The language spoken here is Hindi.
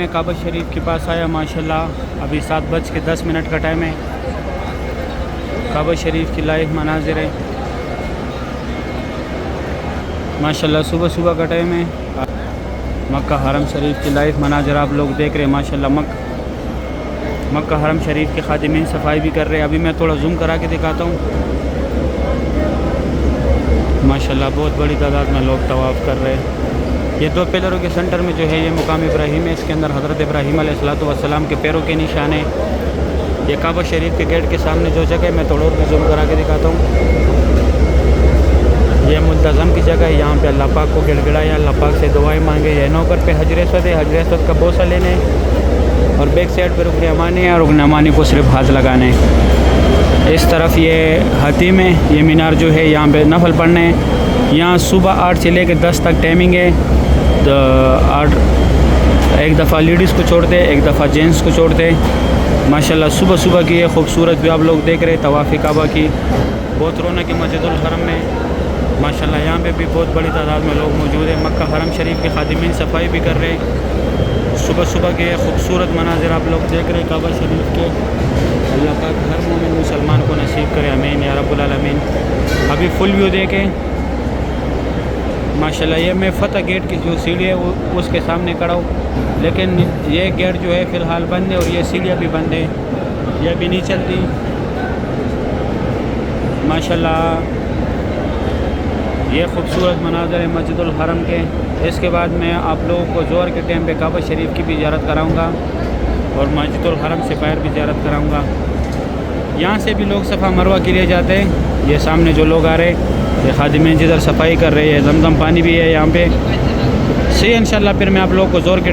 मैं काबा शरीफ के पास आया माशाल्लाह। अभी 7:10 का टाइम है। काबा शरीफ की लाइव मनाजिर है माशाल्लाह। सुबह सुबह का टाइम है। मक्का हरम शरीफ की लाइव मनाजिर आप लोग देख रहे हैं माशाल्लाह। मक्का हरम शरीफ के खादिमीन सफाई भी कर रहे हैं। अभी मैं थोड़ा जूम करा के दिखाता हूँ माशाल्लाह। बहुत बड़ी तादाद में लोग तवाफ़ कर रहे हैं। ये 2 पिलरों के सेंटर में जो है ये मुकाम इब्राहिम है। इसके अंदर हज़रत इब्राहिम अलैहिस्सलाम के पैरों के निशान है। ये काबा शरीफ के गेट के सामने जो जगह है मैं थोड़ा और भी जूम करा के दिखाता हूँ। यह मुल्तज़म की जगह है। यहाँ पे अल्लाह पाक को गिड़गिड़ाया, अल्लाह पाक से दुआएं मांगे। यह नौकर पे हजर अस्वद है। हजर अस्वद का बोसा लेने और बैक साइड पर रुकन यमानी है और रुकन यमानी को सिर्फ हाथ लगाने। इस तरफ ये हतीम है। ये मीनार जो है यहाँ पे नफल पढ़ने। यहाँ सुबह 8 से लेकर 10 तक टाइमिंग है। तो 8 एक दफ़ा लेडीज़ को छोड़ते, एक दफ़ा जेंट्स को छोड़ते माशाल्लाह। सुबह सुबह की ये खूबसूरत भी आप लोग देख रहे हैं तवाफ़ काबा की। बहुत रौनक है मस्जिदुल हरम में माशाल्लाह। यहाँ पे भी बहुत बड़ी तादाद में लोग मौजूद हैं। मक्का हरम शरीफ के खादिमीन सफाई भी कर रहे हैं। सुबह सुबह के खूबसूरत मनाजिर आप लोग देख रहे हैं काबा शरीफ के। अल्लाह पाक हर मोमिन मुसलमान को नसीब करे, आमीन या रब्बुल आलमीन। अभी फुल व्यू देखें माशाल्लाह। ये मैं फ़तह गेट की जो सीढ़ी है वो उसके सामने खड़ा हूँ, लेकिन ये गेट जो है फ़िलहाल बंद है और ये सीढ़ियाँ भी बंद है, यह भी नहीं चलती माशाल्लाह। ये खूबसूरत मनाज़र है मस्जिदुल हरम के। इसके बाद मैं आप लोगों को ज़ोहर के टाइम पे काबा शरीफ की भी ज़ियारत कराऊँगा और मस्जिदुल हरम से बाहर भी ज़ियारत कराऊँगा। यहाँ से भी लोग सफ़ा मरवा के लिए जाते हैं। ये सामने जो लोग आ रहे हैं ये खादिमीन जिधर सफाई कर रहे हैं। जमजम पानी भी है यहाँ पे। सही इंशाल्लाह। फिर मैं आप लोगों को ज़ोहर के